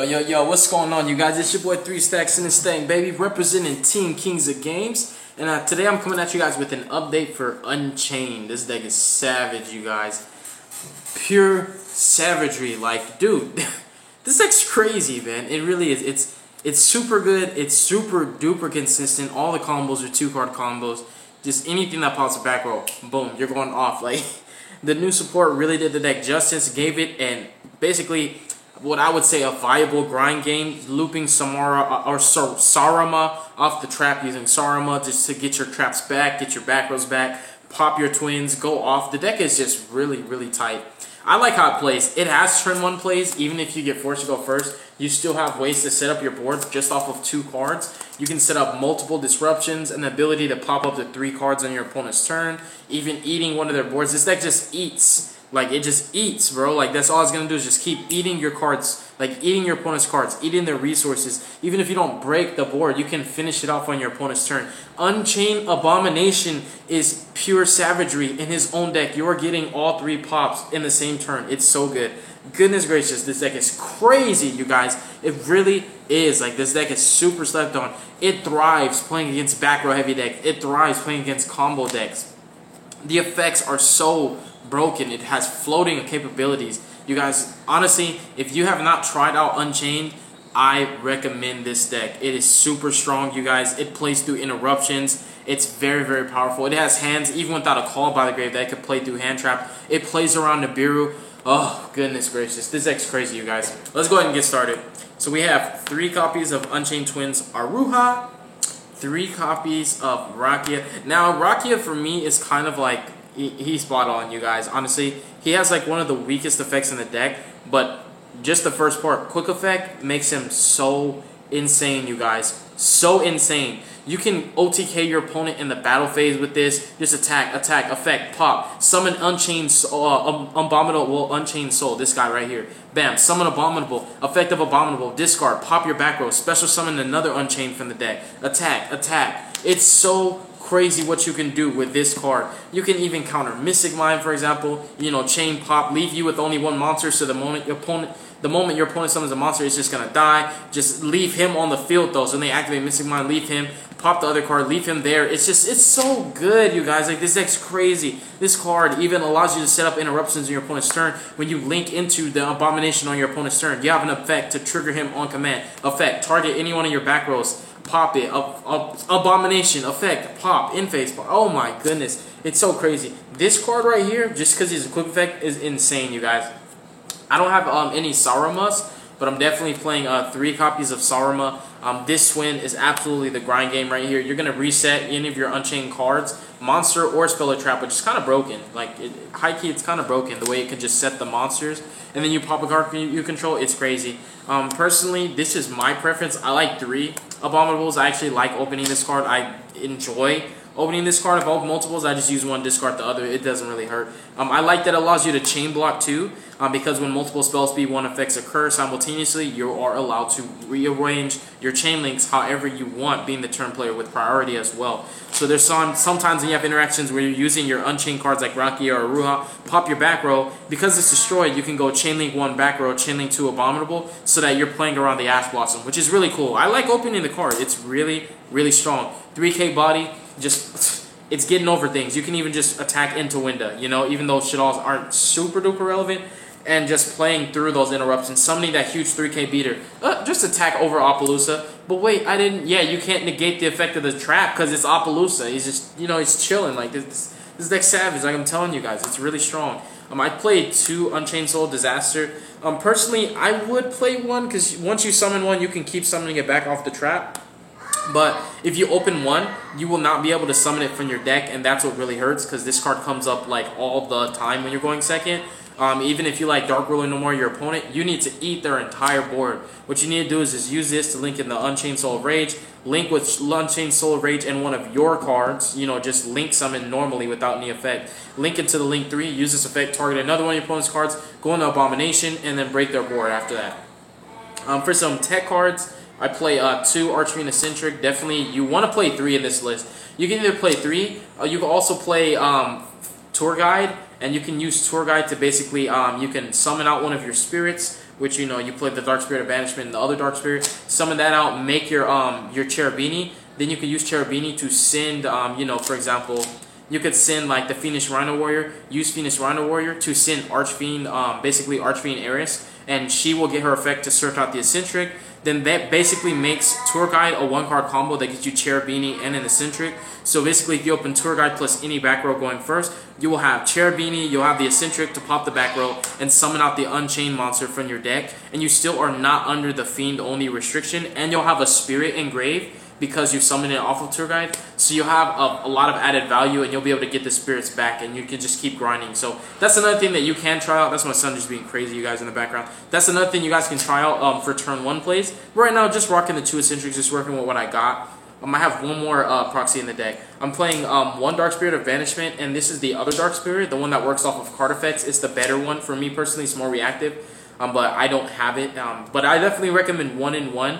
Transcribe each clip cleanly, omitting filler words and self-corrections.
Yo, what's going on, you guys? It's your boy 3 Stacks in this thing, baby, representing Team Kings of Games. And today I'm coming at you guys with an update for Unchained. This deck is savage, you guys. Pure savagery. Like, dude, this deck's crazy, man. It really is. It's super good. It's super duper consistent. All the combos are 2-card combos. Just anything that pops a back row, boom, you're going off. Like, the new support really did the deck justice, gave it, and basically what I would say a viable grind game, looping Samara or Sarama off the trap using Sarama just to get your traps back, get your back rows back, pop your twins, go off. The deck is just really, really tight. I like how it plays. It has turn 1 plays. Even if you get forced to go first, you still have ways to set up your board just off of 2 cards. You can set up multiple disruptions and the ability to pop up to 3 cards on your opponent's turn, even eating one of their boards. This deck just eats. Like, it just eats, bro. Like, that's all it's going to do is just keep eating your cards, like eating your opponent's cards, eating their resources. Even if you don't break the board, you can finish it off on your opponent's turn. Unchained Abomination is pure savagery in his own deck. You're getting all 3 pops in the same turn. It's so good. Goodness gracious, this deck is crazy, you guys. It really is. Like, this deck is super slept on. It thrives playing against back row heavy decks. It thrives playing against combo decks. The effects are so broken. It has floating capabilities. You guys, honestly, if you have not tried out Unchained, I recommend this deck. It is super strong, you guys. It plays through interruptions. It's very, very powerful. It has hands, even without a call by the grave, that it could play through hand trap. It plays around Nibiru. Oh, goodness gracious. This deck's crazy, you guys. Let's go ahead and get started. So we have 3 copies of Unchained Twins Aruha, 3 copies of Rakia. Now, Rakia for me is kind of like, he's spot on, you guys. Honestly, he has like one of the weakest effects in the deck, but just the first part, quick effect, makes him so insane, you guys. So insane. You can OTK your opponent in the battle phase with this. Just attack, effect, pop. Summon Unchained Abominable, Unchained Soul. This guy right here. Bam. Summon Abominable. Effective Abominable. Discard. Pop your back row. Special summon another Unchained from the deck. Attack. It's so crazy what you can do with this card. You can even counter Mystic Mind, for example. You know, chain pop, leave you with only 1 monster, so the moment your opponent summons a monster, it's just gonna die. Just leave him on the field though. So when they activate Mystic Mind, leave him, pop the other card, leave him there. It's so good, you guys. Like, this deck's crazy. This card even allows you to set up interruptions in your opponent's turn. When you link into the Abomination on your opponent's turn, you have an effect to trigger him on command. Effect, target any one of your back rows. Pop it. Abomination. Effect. Pop. In-phase. Pop. Oh my goodness. It's so crazy. This card right here, just because he's a quick effect, is insane, you guys. I don't have any Saramas, but I'm definitely playing 3 copies of Sarama. This twin is absolutely the grind game right here. You're going to reset any of your Unchained cards, monster or spell or trap, which is kind of broken. Like, high key, it's kind of broken the way it can just set the monsters. And then you pop a card you control. It's crazy. Personally, this is my preference. I like 3 Abominables. I actually like opening this card. I enjoy opening this card. If I open multiples, I just use one, discard the other. It doesn't really hurt. I like that it allows you to chain block too, because when multiple spell speed 1 effects occur simultaneously, you are allowed to rearrange your chain links however you want, being the turn player with priority as well. So there's sometimes when you have interactions where you're using your Unchained cards like Rakia or Aruha, pop your back row. Because it's destroyed, you can go chain link 1 back row, chain link 2 Abominable, so that you're playing around the Ash Blossom, which is really cool. I like opening the card. It's really, really strong. 3k body. Just, it's getting over things. You can even just attack into Winda, you know, even though shit-alls aren't super duper relevant, and just playing through those interruptions, summoning that huge 3k beater. Just attack over Apollousa. But wait, yeah, you can't negate the effect of the trap because it's Apollousa. He's just, you know, he's chilling. Like, this deck's savage, like I'm telling you guys. It's really strong. I played 2 Unchained Soul Disaster. Personally, I would play 1 because once you summon 1, you can keep summoning it back off the trap. But if you open 1, you will not be able to summon it from your deck, and that's what really hurts because this card comes up like all the time when you're going second. Even if you like Dark Ruler no more your opponent, you need to eat their entire board. What you need to do is just use this to link in the Unchained Soul of Rage, link with Unchained Soul of Rage and one of your cards, you know, just link summon normally without any effect. Link into the link 3, use this effect, target another one of your opponent's cards, go into Abomination, and then break their board after that. For some tech cards, I play 2 Archfiend Eccentric. Definitely, you want to play 3 in this list. You can either play 3, you can also play Tour Guide, and you can use Tour Guide to basically, you can summon out one of your spirits, which you know you play the Dark Spirit of Banishment and the other Dark Spirit. Summon that out, make your Cherubini. Then you can use Cherubini to send you know, for example, you could send like the Phoenix Rhino Warrior. Use Phoenix Rhino Warrior to send Archfiend, basically Archfiend Ares, and she will get her effect to search out the Eccentric. Then that basically makes Tour Guide a 1-card combo that gets you Cherubini and an Eccentric. So basically, if you open Tour Guide plus any back row going first, you will have Cherubini, you'll have the Eccentric to pop the back row and summon out the Unchained monster from your deck, and you still are not under the Fiend only restriction, and you'll have a Spirit Engrave because you summoned it off of Tour Guide. So you'll have a lot of added value, and you'll be able to get the spirits back, and you can just keep grinding. So that's another thing that you can try out. That's my son just being crazy, you guys, in the background. That's another thing you guys can try out for turn 1 plays. Right now, just rocking the 2 Eccentrics, just working with what I got. I have one more proxy in the deck. I'm playing one Dark Spirit of Banishment, and this is the other Dark Spirit, the one that works off of card effects. It's the better one for me personally. It's more reactive, but I don't have it. But I definitely recommend 1-in-1.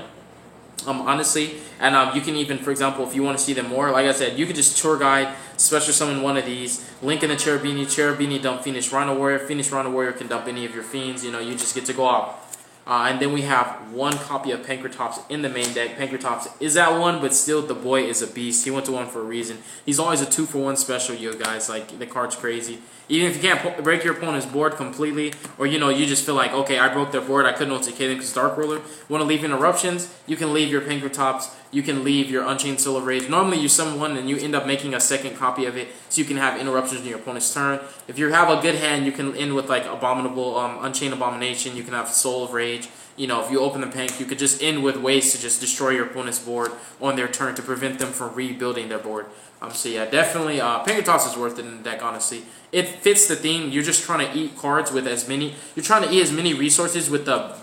Honestly, and you can even, for example, if you want to see them more, like I said, you could just Tour Guide, special summon one of these, link in the Cherubini dump Phoenix Rhino Warrior. Phoenix Rhino Warrior can dump any of your fiends, you know, you just get to go out. And then we have one copy of Pankratops in the main deck. Pankratops is at 1, but still the boy is a beast. He went to 1 for a reason. He's always a 2-for-1 special, you guys. Like, the card's crazy. Even if you can't break your opponent's board completely, or you know, you just feel like, okay, I broke their board, I couldn't OTK them because Dark Ruler. Want to leave interruptions? You can leave your Pankratops, you can leave your Unchained Soul of Rage. Normally you summon one and you end up making a second copy of it, so you can have interruptions in your opponent's turn. If you have a good hand, you can end with like Abominable, Unchained Abomination, you can have Soul of Rage. You know, if you open the Pank, you could just end with ways to just destroy your opponent's board on their turn to prevent them from rebuilding their board. So yeah, definitely, Pankratops is worth it in the deck, honestly. It fits the theme. You're just trying to eat cards with as many, you're trying to eat as many resources with the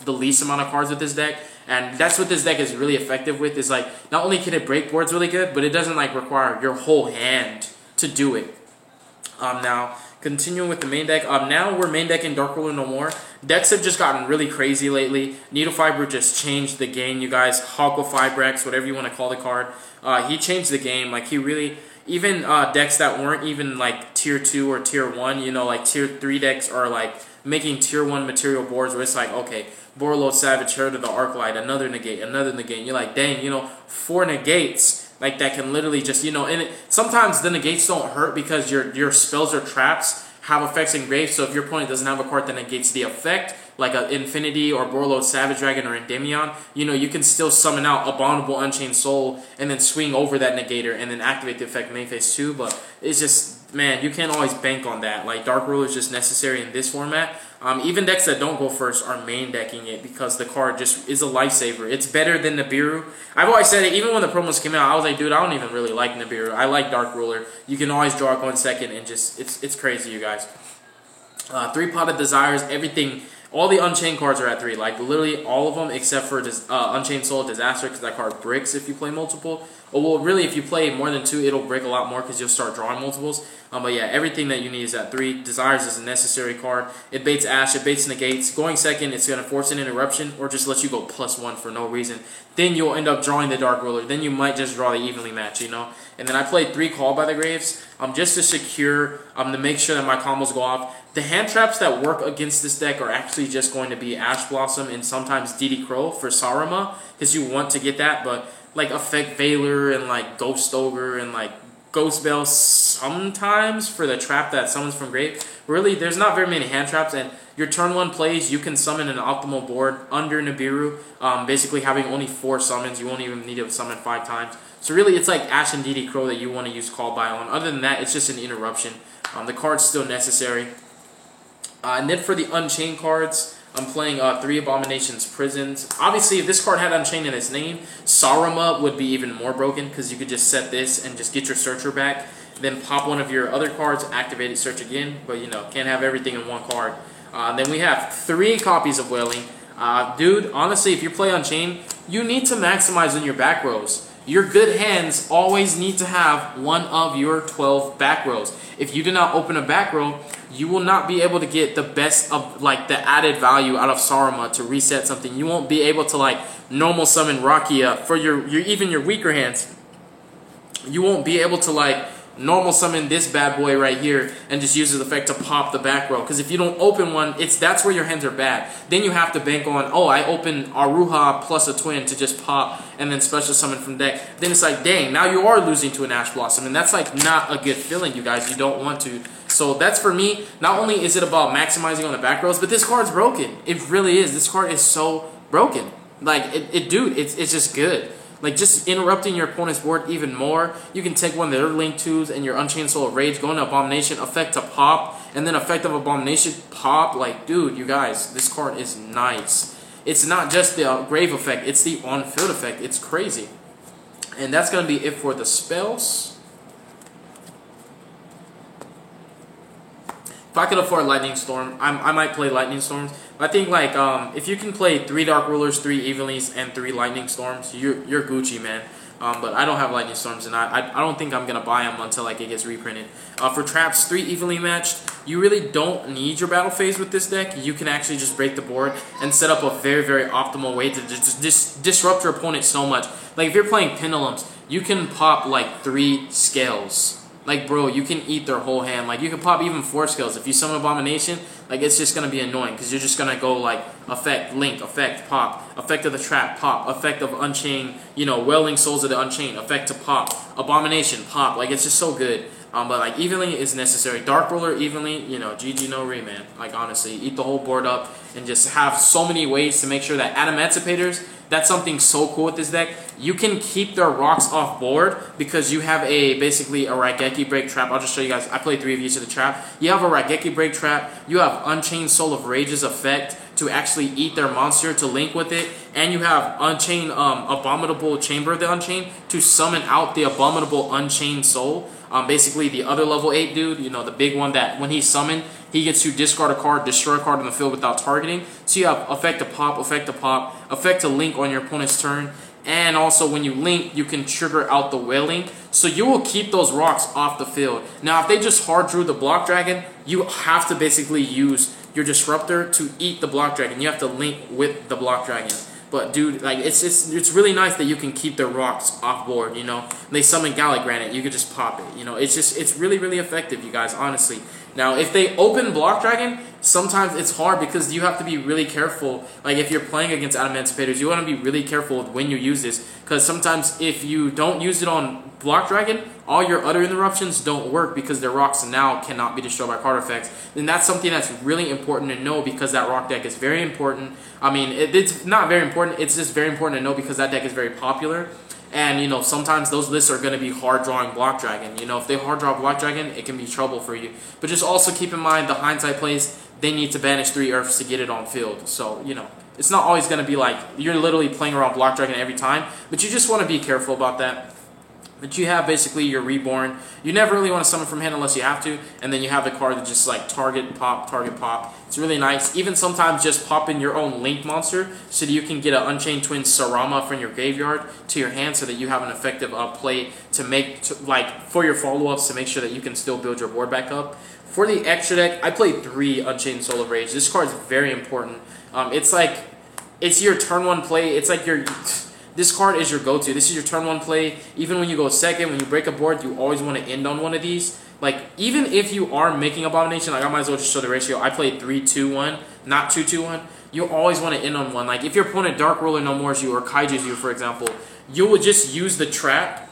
least amount of cards with this deck. And that's what this deck is really effective with, is like, not only can it break boards really good, but it doesn't like require your whole hand to do it. Now, continuing with the main deck, now we're main decking Dark Ruler no more. Decks have just gotten really crazy lately. Needle Fiber just changed the game, you guys. Hawko Fibrex, whatever you want to call the card. He changed the game. Like, he really, even decks that weren't even like tier 2 or tier 1, you know, like tier 3 decks are like making tier 1 material boards where it's like, okay, Borreload Savage, Herald of the Arclight, another negate, another negate. You're like, dang, you know, 4 negates. Like, that can literally just, you know, and sometimes the negates don't hurt because your spells or traps have effects engraved. So if your opponent doesn't have a card that negates the effect, like an Infinity or Borreload Savage Dragon or Endymion, you know, you can still summon out Abominable Unchained Soul and then swing over that negator and then activate the effect main phase 2. But it's just, man, you can't always bank on that. Like, Dark Ruler is just necessary in this format. Even decks that don't go first are main decking it because the card just is a lifesaver. It's better than Nibiru. I've always said it, even when the promos came out, I was like, dude, I don't even really like Nibiru. I like Dark Ruler. You can always draw it 1 second and just, it's crazy, you guys. 3 Potted Desires, everything, all the Unchained cards are at 3. Like, literally all of them except for Unchained Soul Disaster, because that card bricks if you play multiple. Well, really, if you play more than 2, it'll break a lot more because you'll start drawing multiples. But yeah, everything that you need is at 3. Desires is a necessary card. It baits Ash, it baits negates. Going second, it's going to force an interruption or just let you go +1 for no reason. Then you'll end up drawing the Dark Ruler. Then you might just draw the evenly match, you know. And then I played 3 Call by the Graves just to secure, to make sure that my combos go off. The hand traps that work against this deck are actually just going to be Ash Blossom and sometimes DD Crow for Saruma, because you want to get that, but like Effect Veiler and like Ghost Ogre and like Ghost Bell sometimes for the trap that summons from grave. Really, there's not very many hand traps, and your turn 1 plays, you can summon an optimal board under Nibiru, basically having only 4 summons. You won't even need to summon 5 times. So really, it's like Ash and DD Crow that you want to use Call By on. Other than that, it's just an interruption. The card's still necessary. And then for the Unchained cards, I'm playing 3 Abominations Prisons. Obviously, if this card had Unchained in its name, Saruma would be even more broken because you could just set this and just get your Searcher back. Then pop one of your other cards, activate it, search again. But, you know, can't have everything in one card. Then we have 3 copies of Wailing. Dude, honestly, if you play Unchained, you need to maximize on your back rows. Your good hands always need to have one of your 12 back rows. If you do not open a back row, you will not be able to get the best of like the added value out of Saruma to reset something. You won't be able to like normal summon Rakia for your even your weaker hands. You won't be able to like normal summon this bad boy right here and just use his effect to pop the back row. Because if you don't open one, that's where your hands are bad. Then you have to bank on, oh, I open Aruha plus a twin to just pop and then special summon from deck. Then it's like, dang, now you are losing to an Ash Blossom. And that's like not a good feeling, you guys. You don't want to. So that's for me. Not only is it about maximizing on the back rows, but this card's broken. It really is. This card is so broken. Like, dude, it's just good. Like, just interrupting your opponent's board even more. You can take one of their Link 2s and your Unchained Soul of Rage, go into Abomination, effect to pop, and then effect of Abomination, pop. Like, dude, you guys, this card is nice. It's not just the Grave effect, it's the on-field effect. It's crazy. And that's going to be it for the spells. If I could afford Lightning Storm, I might play Lightning Storms. I think, like, if you can play 3 Dark Rulers, 3 Evenlies, and 3 Lightning Storms, you're Gucci, man. But I don't have Lightning Storms, and I don't think I'm going to buy them until, like, it gets reprinted. For traps, 3 evenly matched, you really don't need your battle phase with this deck. You can actually just break the board and set up a very, very optimal way to just disrupt your opponent so much. Like, if you're playing Pendulums, you can pop, like, 3 Scales. Like, bro, you can eat their whole hand. Like, you can pop even 4 Scales. If you summon Abomination, like, it's just going to be annoying because you're just going to go, like, effect, link, effect, pop, effect of the trap, pop, effect of Unchained, you know, Welling Souls of the Unchained, effect to pop, Abomination, pop. Like, it's just so good. But, like, evenly is necessary. Dark Ruler, evenly, you know, GG no re, man. Like, honestly, eat the whole board up and just have so many ways to make sure that Adamanticators, that's something so cool with this deck. You can keep their rocks off board because you have basically a Raigeki Break Trap. I'll just show you guys. I played 3 of each of the trap. You have a Raigeki Break Trap. You have Unchained Soul of Rage's effect to actually eat their monster to link with it. And you have Unchained Abominable Chamber of the Unchained to summon out the Abominable Unchained Soul. Basically the other level 8 dude, you know, the big one that when he's summoned, he gets to discard a card, destroy a card on the field without targeting. So you have effect to pop, effect to pop, effect to link on your opponent's turn. And also when you link, you can trigger out the Wailing. So you will keep those rocks off the field. Now if they just hard drew the Block Dragon, you have to basically use your Disruptor to eat the Block Dragon. You have to link with the Block Dragon. But dude, like it's really nice that you can keep the rocks off board, you know. They summon Gallic Granite, you could just pop it, you know. It's really, really effective, you guys, honestly. Now, if they open Block Dragon, sometimes it's hard because you have to be really careful. Like, if you're playing against Adamanticators, you want to be really careful when you use this. Because sometimes if you don't use it on Block Dragon, all your other interruptions don't work because their rocks now cannot be destroyed by card effects. And that's something that's really important to know because that rock deck is very important. I mean, it's not very important. It's just very important to know because that deck is very popular. And, you know, sometimes those lists are going to be hard drawing Block Dragon. You know, if they hard draw Block Dragon, it can be trouble for you. But just also keep in mind the hindsight plays, they need to banish 3 Earths to get it on field. So, you know, it's not always going to be like you're literally playing around Block Dragon every time. But you just want to be careful about that. But you have basically your Reborn. You never really want to summon from hand unless you have to. And then you have the card that just like target pop. It's really nice. Even sometimes just pop in your own Link monster so that you can get an Unchained Twin Sarama from your graveyard to your hand so that you have an effective play to make, for your follow-ups to make sure that you can still build your board back up. For the extra deck, I played 3 Unchained Soul of Rage. This card is very important. It's your turn 1 play. It's like your... This card is your go-to. This is your turn 1 play. Even when you go second, when you break a board, you always want to end on one of these. Like, even if you are making Abomination, like I might as well just show the ratio. I played 3-2-1, not 2-2-1. You always want to end on one. Like, if your opponent Dark Ruler no mores you or Kaiju's you, for example, you will just use the trap,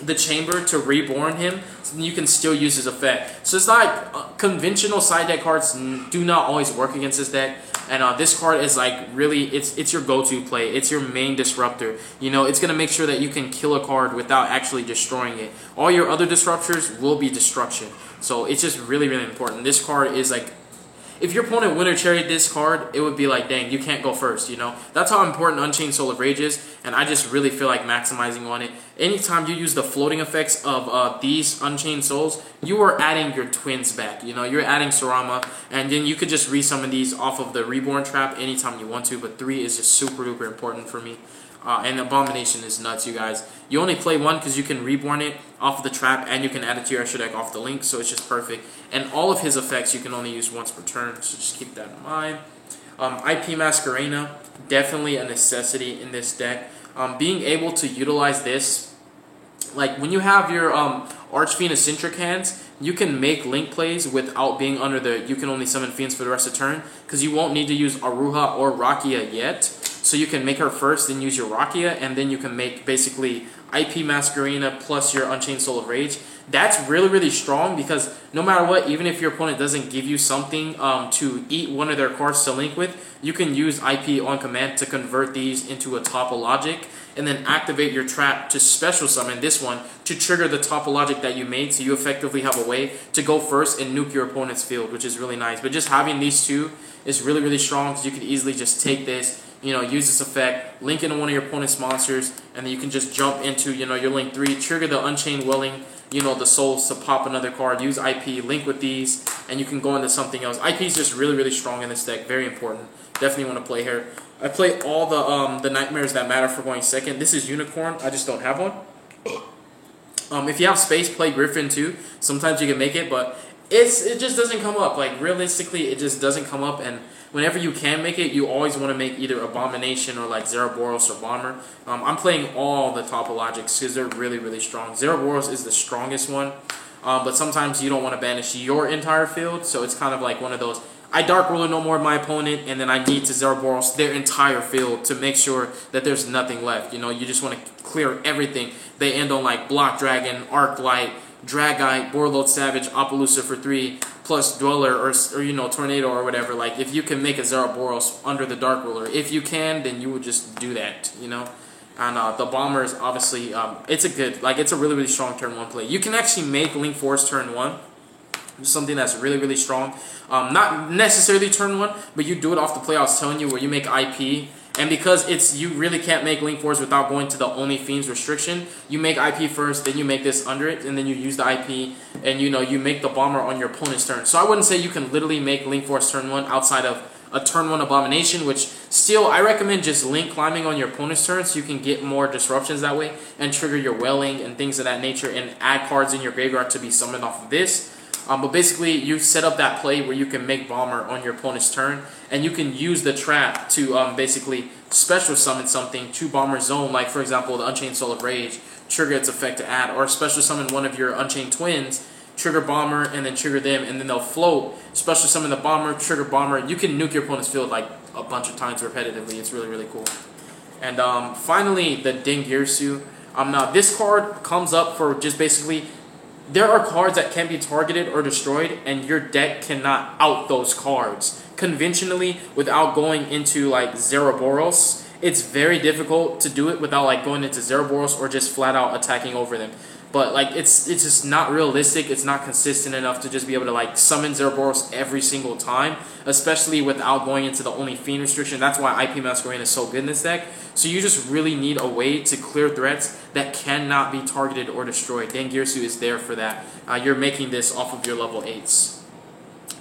the chamber to reborn him, so then you can still use his effect. So it's like conventional side deck cards do not always work against this deck. And this card is like really, it's your go-to play. It's your main disruptor. You know, it's gonna make sure that you can kill a card without actually destroying it. All your other disruptors will be destruction. So it's just really, really important. This card is like, if your opponent Winter Cherry this card, it would be like, dang, you can't go first, you know? That's how important Unchained Soul of Rage is, and I just really feel like maximizing on it. Anytime you use the floating effects of these Unchained Souls, you are adding your twins back, you know? You're adding Sarama, and then you could just resummon these off of the Reborn trap anytime you want to, but 3 is just super duper important for me. And Abomination is nuts, you guys. You only play 1 because you can Reborn it off of the trap and you can add it to your extra deck off the link, so it's just perfect. And all of his effects you can only use once per turn, so just keep that in mind. IP Masquerena, definitely a necessity in this deck. Being able to utilize this like when you have your Archfiend Eccentric hands, you can make link plays without being under the you can only summon fiends for the rest of the turn, because you won't need to use Aruha or Rakia yet. So you can make her first, then use your Rakia, and then you can make basically IP Masquerena plus your Unchained Soul of Rage. That's really, really strong, because no matter what, even if your opponent doesn't give you something to eat one of their cards to link with, you can use IP on command to convert these into a Topologic, and then activate your trap to special summon this one to trigger the Topologic that you made, so you effectively have a way to go first and nuke your opponent's field, which is really nice. But just having these two is really, really strong, because you could easily just take this, you know, use this effect, link into one of your opponent's monsters, and then you can just jump into, you know, your link 3, trigger the Unchained Welling, you know, the souls to pop another card, use IP, link with these, and you can go into something else. IP is just really, really strong in this deck, very important. Definitely want to play here. I play all the Nightmares that matter for going second. This is Unicorn, I just don't have one. If you have space, play Griffin too. Sometimes you can make it, but it just doesn't come up. Like, realistically, it just doesn't come up, and whenever you can make it, you always want to make either Abomination or like Zeraboros or Bomber. I'm playing all the Topologics because they're really, really strong. Zeraboros is the strongest one, but sometimes you don't want to banish your entire field, so it's kind of like one of those, I Dark Ruler no more my opponent, and then I need to Zeraboros their entire field to make sure that there's nothing left. You know, you just want to clear everything. They end on like Block Dragon, Arclight, Dragite, Borreload Savage, Apollousa for 3, plus Dweller or you know, Tornado or whatever. Like, if you can make a Zeraboros under the Dark Ruler, if you can, then you would just do that, you know. And the Bomber is obviously, it's a good, like, it's a really, really strong turn 1 play. You can actually make Link Force turn 1. Something that's really, really strong. Not necessarily turn 1, but you do it off the play I was telling you, where you make IP. And because it's, you really can't make Link Force without going to the Only Fiends restriction, you make IP first, then you make this under it, and then you use the IP, and you know, you make the Bomber on your opponent's turn. So I wouldn't say you can literally make Link Force turn 1 outside of a turn 1 Abomination, which still, I recommend just Link climbing on your opponent's turn so you can get more disruptions that way, and trigger your Welling and things of that nature, and add cards in your graveyard to be summoned off of this. But basically, you set up that play where you can make Bomber on your opponent's turn, and you can use the trap to basically special summon something to Bomber's zone, like for example the Unchained Soul of Rage, trigger its effect to add, or special summon one of your Unchained Twins, trigger Bomber, and then trigger them, and then they'll float, special summon the Bomber, trigger Bomber. You can nuke your opponent's field like a bunch of times repetitively. It's really, really cool. And finally, the Dingirsu. Now this card comes up for just basically, there are cards that can be targeted or destroyed, and your deck cannot out those cards. Conventionally, without going into like Zeraboros, it's very difficult to do it without like going into Zeraboros or just flat out attacking over them. But like, it's just not realistic. It's not consistent enough to just be able to like summon Zeraboros every single time, especially without going into the Only Fiend restriction. That's why IP Masquerena is so good in this deck. So you just really need a way to clear threats that cannot be targeted or destroyed. Dingirsu is there for that. You're making this off of your level 8s.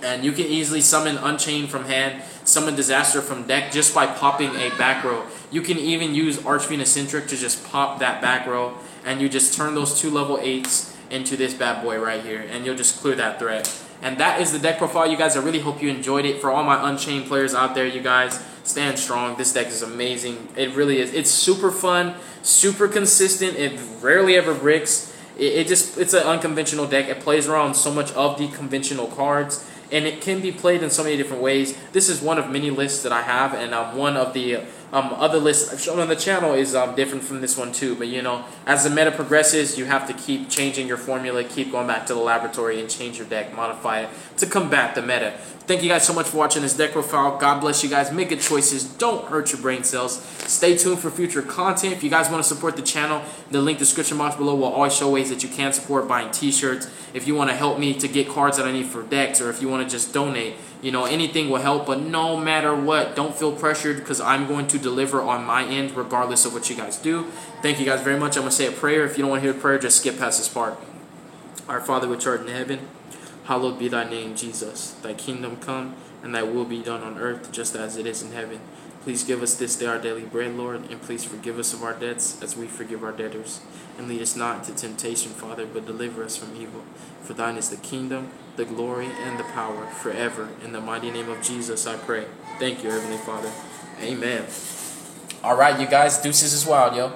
And you can easily summon Unchained from hand, summon Disaster from deck just by popping a back row. You can even use Archfiend Eccentric to just pop that back row, and you just turn those 2 level 8s into this bad boy right here, and you'll just clear that threat. And that is the deck profile, you guys. I really hope you enjoyed it. For all my Unchained players out there, you guys, stand strong. This deck is amazing. It really is. It's super fun, super consistent. It rarely ever bricks. It's an unconventional deck. It plays around so much of the conventional cards, and it can be played in so many different ways. This is one of many lists that I have, and one of the other lists I've shown on the channel is different from this one too. But you know, as the meta progresses, you have to keep changing your formula, keep going back to the laboratory and change your deck, modify it to combat the meta. Thank you guys so much for watching this deck profile. God bless you guys. Make good choices. Don't hurt your brain cells. Stay tuned for future content. If you guys want to support the channel, the link description box below will always show ways that you can support buying t-shirts. If you want to help me to get cards that I need for decks, or if you want to just donate, you know, anything will help. But no matter what, don't feel pressured, because I'm going to deliver on my end regardless of what you guys do. Thank you guys very much. I'm going to say a prayer. If you don't want to hear the prayer, just skip past this part. Our Father which art in heaven, hallowed be thy name, Jesus. Thy kingdom come, and thy will be done on earth just as it is in heaven. Please give us this day our daily bread, Lord, and please forgive us of our debts as we forgive our debtors. And lead us not into temptation, Father, but deliver us from evil. For thine is the kingdom, the glory, and the power forever. In the mighty name of Jesus, I pray. Thank you, Heavenly Father. Amen. All right, you guys, deuces is wild, yo.